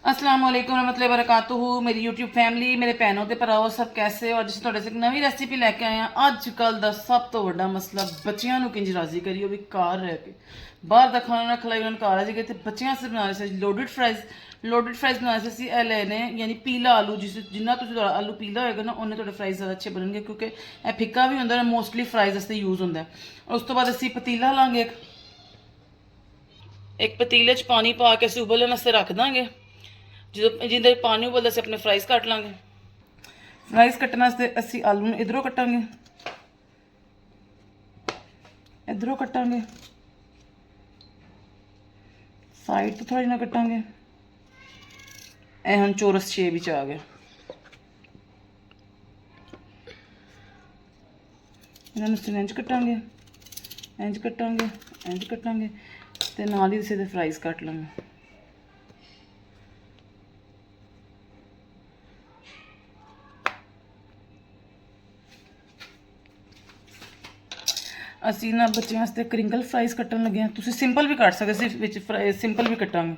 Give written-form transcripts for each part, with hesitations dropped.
अस्सलाम वालेकुम रहमतुल्लाहि वबरकातुहू। मेरी यूट्यूब फैमिली, मेरे भैनों ते भराओ, सब कैसे हो? अज तुहाडे एक नवी रेसिपी लैके आए हैं। अजकल का सब तो बड़ा मसला बच्चों को किंज राजी करिए, भी घर रह के बाहर का खाना ना खिलाई उन्होंने घर आ गए। बच्चों से बना रहे लोडेड फ्राइज बना रहे सी लेने, यानी पीला आलू। जिन्ना आलू पीला होएगा ना उन्ने थोड़े फ्राइज ज़्यादा अच्छे बनने, क्योंकि यह फिक्का भी होंगे, मोस्टली फ्राइज वास्ते यूज़ होंगे। उस तो बाद असी पतीला लाँगे, एक पतीले च पानी पा के असीं उबलने वास्ते रख देंगे। जो जिंदे पानी उबलदा असीं अपने फ्राइज कट लाँगे। फ्राइज कट्टण वास्ते असीं आलू नूं इधरों कट्टांगे, इधरों कट्टांगे, साइड तो थोड़ा जिहा कट्टांगे। ਇਹ ਹੁਣ ਚੌਰਸ ਸ਼ੇਪ ਵਿੱਚ ਆ ਗਿਆ। ਇਹਨਾਂ ਨੂੰ ਇੰਜ ਕੱਟਾਂਗੇ, ਇੰਜ ਕੱਟਾਂਗੇ, ਇੰਜ ਕੱਟਾਂਗੇ ਤੇ ਨਾਲ ਹੀ ਇਸੇ ਦੇ ਫਰਾਈਜ਼ ਕੱਟ ਲਾਂਗੇ। ਅਸੀਂ ਨਾ ਬੱਚਿਆਂ ਵਾਸਤੇ ਕ੍ਰਿੰਕਲ ਫਰਾਈਜ਼ ਕੱਟਣ ਲੱਗੇ ਹਾਂ। ਤੁਸੀਂ ਸਿੰਪਲ ਵੀ ਕੱਟ ਸਕਦੇ ਸੀ, ਵਿੱਚ ਸਿੰਪਲ ਵੀ ਕੱਟਾਂਗੇ।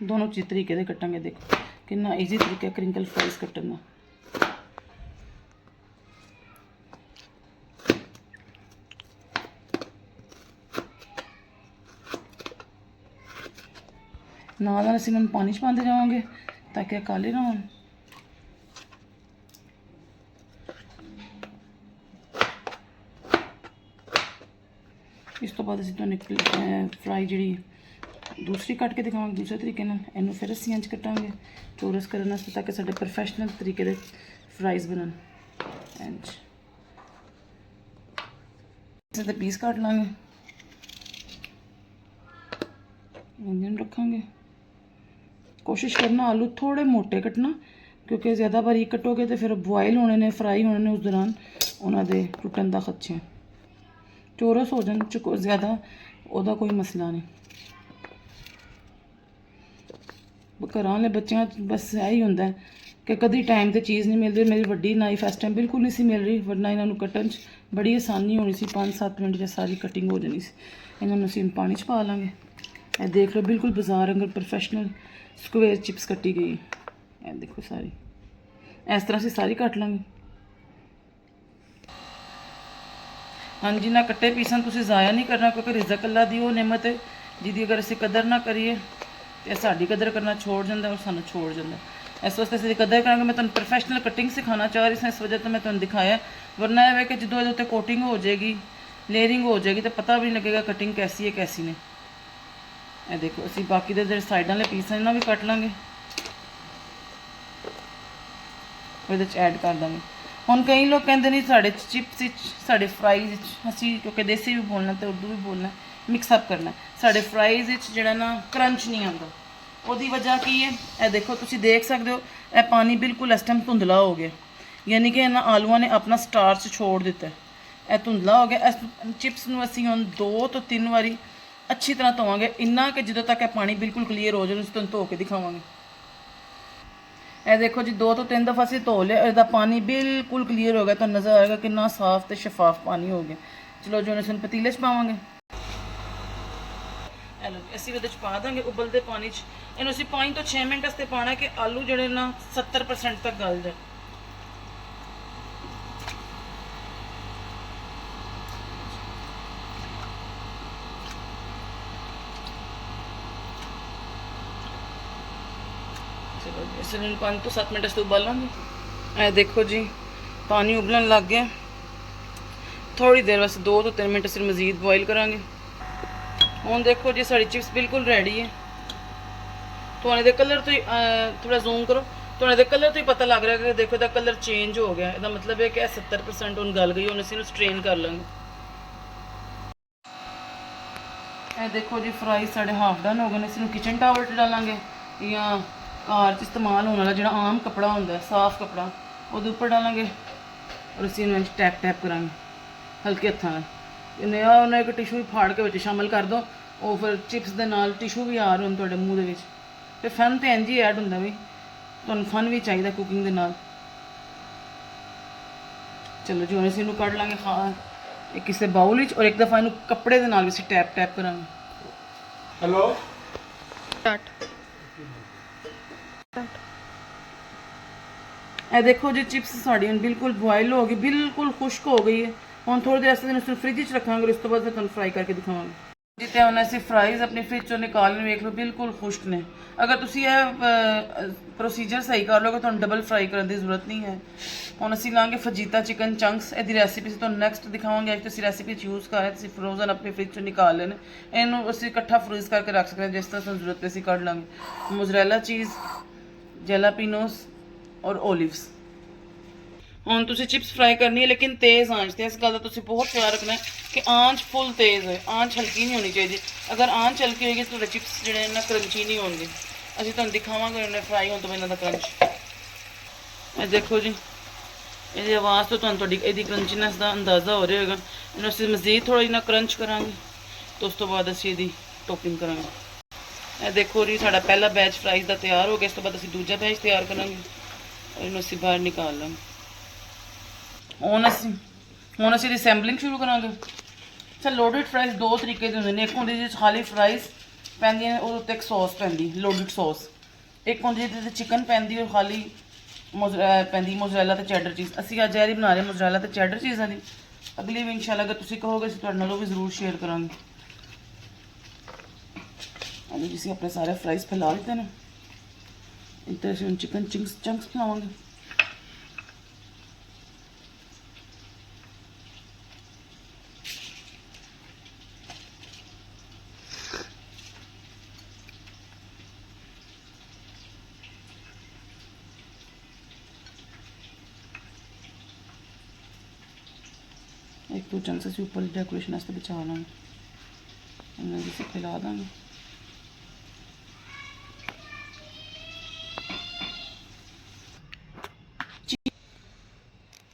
दोनों चीज तरीके से कटांगे। देखो कितना ईजी तरीका है क्रिंकल फ्राइज कटन का। नाल असीं इन्हां नूं पानी च पाते जावांगे ताकि काले ना होण। इस तो बाद असीं तुहानूं फ्राई जिहड़ी दूसरी कट के दिखावांगे दूसरे तरीके नाल। इनू फिर असीं इंज कटांगे चौरस करने वास्ते ताकि साडे प्रोफैशनल तरीके दे फ्राइज बनन। इंज इस दे पीस काट लांगे, इंजन रखांगे। कोशिश करना आलू थोड़े मोटे कटना, क्योंकि ज़्यादा बारीक कटोगे तो फिर बॉयल होने ने, फ्राई होने ने, उस दौरान उन्होंने टुटन का खदशा है। चौरस हो जान ज़्यादा ਉਹਦਾ कोई मसला नहीं। घर वाले बच्चों बस यही होंगे कि कभी टाइम से चीज़ नहीं मिलती। मेरी वड्डी नाइफ इस टाइम बिल्कुल नहीं सी मिल रही, वरना इन्हों कट्टन बड़ी आसानी होनी सी। 5-7 मिनट च सारी कटिंग हो जानी सी। इन्होंने असीं पानी च पा लांगे। ये देख लो बिल्कुल बाजार अंगर प्रोफैशनल स्क्वेयर चिप्स कट्टी गई। ये देखो सारी इस तरह से सारी कट लांगे। हाँ जी, ना कट्टे पीसन तुसीं ज़ाया नहीं करना, क्योंकि रिज़क अल्लाह दी वो नेमत है जिहदी अगर असीं कदर ना करिए तो साड़ी कदर करना छोड़ जाता और सानू छोड़ जाता। इस वास्ते असं कदर करांगे। मैं तुहानूं प्रोफैशनल कटिंग सिखाना चाह रही इस वजह तो मैं तुहानूं दिखाया। वरना यह है कि जो ये उत्ते कोटिंग हो जाएगी, लेयरिंग हो जाएगी, तो पता भी नहीं लगेगा कटिंग कैसी है कैसी नहीं। ये देखो असीं बाकी दे जो साइड वाले पीस हैं इन्हां भी कट लांगे, ਉਹਦੇ 'ਚ ऐड कर देंगे। ਹੁਣ कई लोग कहते नहीं साढ़े चिप्स साढ़े फ्राइज असी, क्योंकि देसी भी बोलना तो उर्दू भी बोलना, मिक्सअप करना। साढ़े फ्राइज जो ना क्रंच नहीं आता, ਉਹਦੀ वजह की है। यह देखो तुम देख सकते हो, यह पानी बिल्कुल इस टाइम धुंधला हो गया, यानी कि इन्होंने आलूआं ने अपना स्टार्च छोड़ दिता है। यह धुंधला हो गया। इस चिप्स में असीं हुण 2 तो 3 बारी अच्छी तरह धोवांगे, इन्ना कि जो तक यह पानी बिल्कुल क्लीयर हो जाए तुहानूं धो के दिखावांगे। यह देखो जी 2 तो 3 दफ़ा असीं धो लिया, इसका पानी बिल्कुल क्लीयर हो गया। तो नज़र आएगा कितना साफ तो शफाफ पानी हो गया। चलो जो असीं पतीले च पावांगे। लो असीं इहदे च पा देंगे उबलते पानी च। इन्हूं असीं 5 तो 6 मिनट वास्ते पाना कि आलू जिहड़े ना 70% तक गल जाए। चलो जी असीं 5 तो 7 मिनट वास्ते उबालांगे। ए देखो जी पानी उबलन लग गया। थोड़ी देर वास्ते 2 तो 3 मिनट असीं मज़ीद बॉयल करांगे। हुण देखो जी साड़ी चिप्स बिल्कुल रेडी है। थोड़े दे कलर तो ही थोड़ा जूम करो, थोड़े दे कलर तो ही पता लग रहा है कि देखो इसका कलर चेंज हो गया। इसका मतलब है कि 70% हुण गल गई। हुण असीं स्ट्रेन कर लेंगे। ये देखो जी फ्राइज साढ़े हाफ डन हो गए। असीं किचन टावल च डालांगे या घर च इस्तेमाल होने वाला जो आम कपड़ा होंदा है, साफ कपड़ा, वो उपर डालांगे और असीं टैप टैप करांगे हल्के हत्थां नाल। उन्हें एक टिशू भी फाड़ के विच शामिल कर दो, वो फिर चिप्स के नाल टिशू भी आ रहे हो तुहाडे मूँह दे विच। तो फन तो इंज ही ऐड होंदा भी, तुहानूं फन भी चाहिए कुकिंग के नाल। चलो जी हुण असीं इहनूं कढ लांगे एक किसी बाउल विच, और एक दफ़ा इहनूं कपड़े दे नाल भी असीं टैप टैप करांगे। Hello start. ਇਹ ਦੇਖੋ ਜੀ ਚਿਪਸ ਸਾਡੀ ਹੁਣ ਬਿਲਕੁਲ ਬੋਇਲ ਹੋ ਗਈ, ਬਿਲਕੁਲ ਖੁਸ਼ਕ ਹੋ ਗਈ ਹੈ। ਹੁਣ ਥੋੜੀ ਦੇਰ ਅਸੀਂ ਇਹਨੂੰ ਫ੍ਰਿਜ 'ਚ ਰੱਖਾਂਗੇ, ਉਸ ਤੋਂ ਬਾਅਦ ਫਿਰ ਤੁਹਾਨੂੰ ਫਰਾਈ ਕਰਕੇ ਦਿਖਾਵਾਂਗੇ। ਜਿੱਤੇ ਹੁਣ ਅਸੀਂ ਫਰਾਈਜ਼ ਆਪਣੀ ਫ੍ਰਿਜ ਚੋਂ ਨਿਕਾਲ ਕੇ ਵੇਖ ਲਓ, ਬਿਲਕੁਲ ਖੁਸ਼ਕ ਨੇ। ਅਗਰ ਤੁਸੀਂ ਇਹ ਪ੍ਰੋਸੀਜਰ ਸਹੀ ਕਰ ਲਓਗੇ, ਤੁਹਾਨੂੰ ਡਬਲ ਫਰਾਈ ਕਰਨ ਦੀ ਜ਼ਰੂਰਤ ਨਹੀਂ ਹੈ। ਹੁਣ ਅਸੀਂ ਲਾਂਗੇ ਫਜੀਤਾ ਚਿਕਨ ਚੰਕਸ। ਇਹਦੀ ਰੈਸਿਪੀ ਤੁਹਾਨੂੰ ਨੈਕਸਟ ਦਿਖਾਵਾਂਗੇ। ਅੱਜ ਤੁਸੀਂ ਰੈਸਿਪੀ ਚੂਜ਼ ਕਰ ਰਹੇ, ਤੁਸੀਂ ਫਰੋਜ਼ਨ ਆਪਣੀ ਫ੍ਰਿਜ ਚੋਂ ਨਿਕਾਲ ਲੈਣੇ। ਇਹਨੂੰ ਅਸੀਂ ਇਕੱਠਾ ਫਰੀਜ਼ ਕਰਕੇ ਰੱਖ ਸਕਦੇ ਹਾਂ, ਜਿਸ ਤਰ੍ਹਾਂ ਸਾਨੂੰ ਜ਼ਰੂਰਤ ਪਈ ਅਸੀਂ ਕੱਢ ਲਾਂਗੇ। ਮੋਜ਼ਰੇਲਾ ਚੀਜ਼, ਜੈਲਾਪੀਨੋਸ ਔਰ ਓਲਿਵਸ। ਹੁਣ ਤੁਸੀਂ ਚਿਪਸ ਫਰਾਈ ਕਰਨੀ ਹੈ, ਲੇਕਿਨ ਤੇਜ਼ ਆਂਚ ਤੇ। ਇਸ ਗੱਲ ਦਾ ਤੁਸੀਂ ਬਹੁਤ ਖਿਆਲ ਰੱਖਣਾ ਹੈ ਕਿ ਆਂਚ ਫੁੱਲ ਤੇਜ਼ ਹੋਏ, ਆਂਚ ਹਲਕੀ ਨਹੀਂ ਹੋਣੀ ਚਾਹੀਦੀ। ਅਗਰ ਆਂਚ ਹਲਕੀ ਹੋਏਗੀ ਤਾਂ ਤੁਹਾਡੇ ਚਿਪਸ ਜਿਹੜੇ ਨਾ ਕਰੰਚੀ ਨਹੀਂ ਹੋਣਗੇ। ਅਸੀਂ ਤੁਹਾਨੂੰ ਦਿਖਾਵਾਂਗੇ ਉਹਨੇ ਫਰਾਈ ਹੋਣ ਤੋਂ ਪਹਿਲਾਂ ਦਾ ਕਰੰਚ। ਇਹ ਦੇਖੋ ਜੀ, ਇਹਦੀ ਆਵਾਜ਼ ਤੋਂ ਤੁਹਾਨੂੰ ਇਹਦੀ ਕਰੰਚੀਨੈਸ ਦਾ ਅੰਦਾਜ਼ਾ ਹੋ ਰਿਹਾ ਹੋਵੇਗਾ। ਇਹਨੂੰ ਅਸੀਂ ਮਜ਼ੀਦ ਥੋੜਾ ਜਿਹਾ ਕਰੰਚ ਕਰਾਂਗੇ, ਤੇ ਉਸ ਤੋਂ ਬਾਅਦ ਅਸੀਂ ਇਹਦੀ ਟੋਪਿੰਗ ਕਰਾਂਗੇ। ਇਹ ਦੇਖੋ ਜੀ, ਸਾਡਾ ਪਹਿਲਾ ਬੈਚ ਫਰਾਈਜ਼ ਦਾ ਤਿਆਰ ਹੋ ਗਿਆ। ਇਸ ਤੋਂ ਬਾਅਦ ਅਸੀਂ ਦੂਜਾ ਬੈਚ ਤਿਆਰ ਕਰਾਂਗੇ, ਇਹਨੂੰ ਅਸੀਂ ਬਾਹਰ ਨਿਕਾਲ ਲਾਂਗੇ। ਹੁਣ ਅਸੀਂ ਅਸੈਂਬਲਿੰਗ ਸ਼ੁਰੂ ਕਰਾਂਗੇ। ਅੱਛਾ, ਲੋਡਡ ਫਰਾਈਜ਼ ਦੋ ਤਰੀਕੇ ਦੇ ਹੁੰਦੇ ਨੇ। ਇੱਕ ਹੁੰਦੀ ਜਿਹਦੇ 'ਚ ਖਾਲੀ ਫਰਾਈਜ਼ ਪੈਂਦੀਆਂ ਨੇ, ਉਹਦੇ ਉੱਤੇ ਇੱਕ ਸੌਸ ਪੈਂਦੀ, ਲੋਡਡ ਸੌਸ। ਇੱਕ ਹੁੰਦੀ ਜਿਹਦੇ 'ਤੇ ਚਿਕਨ ਪੈਂਦੀ ਔਰ ਖਾਲੀ ਪੈਂਦੀ ਮੋਜ਼ਰੇਲਾ ਤੇ ਚੈਡਰ ਚੀਜ਼। ਅਸੀਂ ਅੱਜ ਇਹ ਬਣਾ ਰਹੇ ਮੋਜ਼ਰੇਲਾ ਤੇ ਚੈਡਰ ਚੀਜ਼ਾਂ ਦੀ। ਅਗਲੀ ਵੀ ਇਨਸ਼ਾਅੱਲਾ ਅਗਰ ਤੁਸੀਂ ਕਹੋਗੇ ਅਸੀਂ ਤੁਹਾਡੇ ਨਾਲ ਉਹ ਵੀ ਜ਼ਰੂਰ ਸ਼ੇਅਰ ਕਰਾਂਗੇ। ਅਜੇ ਅਸੀਂ ਆਪਣੇ ਸਾਰੇ ਫਰਾਈਜ਼ ਫੈਲਾ ਦਿੱਤੇ ਨੇ। ਇੱਧਰ ਅਸੀਂ ਚਿਕਨ ਚੰਕਸ ਬਣਾਵਾਂਗੇ। एक दो चंक्स ਅਸੀਂ ਉੱਪਰ ਡੈਕੋਰੇਸ਼ਨ ਵਾਸਤੇ ਬਚਾ ਲਾਂਗੇ, ਇਹਨਾਂ ਦੀ ਫੈਲਾ ਦਾਂਗੇ।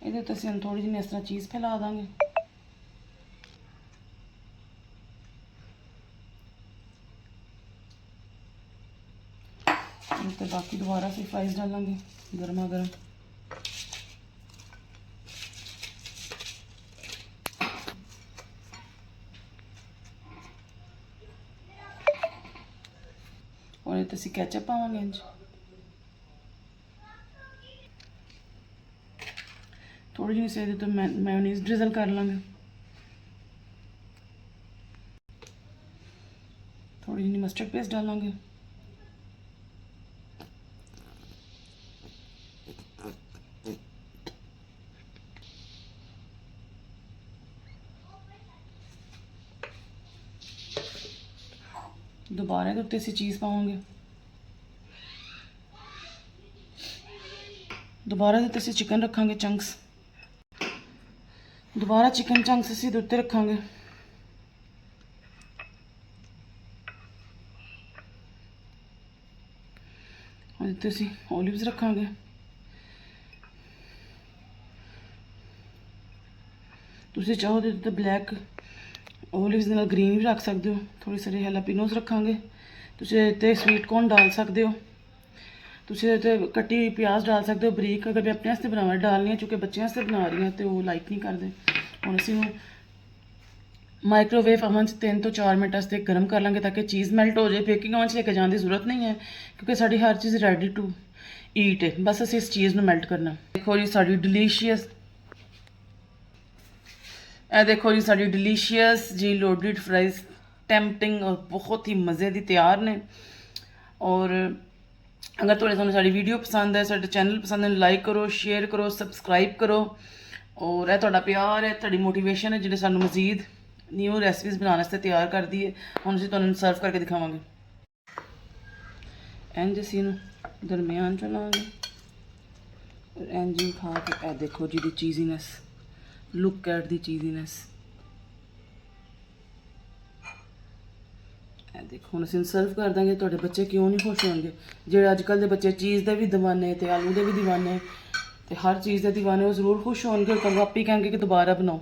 ਇਹਦੇ ਉੱਤੇ ਅਸੀਂ ਥੋੜੀ ਜਿਹੀ ਇਸ ਤਰ੍ਹਾਂ ਚੀਜ਼ ਫੈਲਾ ਦਾਂਗੇ। ਤੇ ਬਾਕੀ ਦੁਬਾਰਾ ਅਸੀਂ ਫਰਾਈਜ਼ ਡਾਲਾਂਗੇ ਗਰਮਾ ਗਰਮ। और ये ਅਸੀਂ ਕੈਚਅਪ ਪਾਵਾਂਗੇ ਇੰਜ ਥੋੜੀ ਜਿਹੀ। ਇਹਦੇ ਤੋਂ ਮੈਯੋਨੀਜ਼ ਡ੍ਰਿਜ਼ਲ ਕਰ ਲਾਂਗੇ। ਥੋੜੀ ਜਿਹੀ ਮਸਟਰਡ ਪੇਸਟ ਡਾਲਾਂਗੇ। दोबारा के उत्ते चीज़ पावांगे। दोबारा के उत्ते चिकन रखांगे चंक्स। दोबारा चिकन चंक्स असी उत्ते रखांगे। उत्ते असी ओलिव्स रखांगे। तुसीं चाहो तो ब्लैक ओलिव्स दे नाल ग्रीन भी रख सकते हो। थोड़ी सारी हैलापिनोस रखांगे। तुसीं इत्ते स्वीट कॉर्न डाल सकते हो। तुसीं इत्ते कट्टी हुई प्याज डाल सकते हो बरीक। अगर मैं अपने वास्ते बनावा डालनी है, चूँकि बच्चों वास्ते बना रही हूँ तो वो लाइक नहीं करते। हुण असीं माइक्रोवेव अवन 3 ਤੋਂ 4 मिनट वास्ते गर्म कर लांगे ताकि चीज़ मेल्ट हो जाए। बेकिंग अवन लेके जाने की जरूरत नहीं है क्योंकि साड़ी हर चीज़ रेडी टू ईट है। बस असीं इस चीज़ में मेल्ट करना। देखो जी साड़ी डिलीशियस, देखो जी साड़ी डिलीशियस जी लोडेड फ्राइज टैंपटिंग और बहुत ही मज़े की तैयार ने। और अगर तुहानू साड़ी वीडियो पसंद है, साडे चैनल पसंद है, लाइक करो, शेयर करो, सबसक्राइब करो। और यह तुहाडा प्यार है, तुहाडी मोटिवेशन है जिहड़े सानू मजीद न्यू रेसिपीज़ बनाने वास्ते तैयार करती है। हुण असीं तुहानू सर्व करके दिखावांगे। इंज असीं इहनूं दरमियान चों लावांगे और इंज ही खा के ए देखो जी दी चीज़ीनेस, लुक एट दी चीज़ीनेस। देखो हुण असीं सर्व कर देंगे। तुहाडे बच्चे क्यों नहीं खुश होणगे जिहड़े अजकल दे बच्चे चीज़ दे भी दीवाने ते आलू दे भी दीवाने ते हर चीज़ दे दीवाने, वो जरूर खुश होणगे और आपे कहेंगे कि दोबारा बनाओ।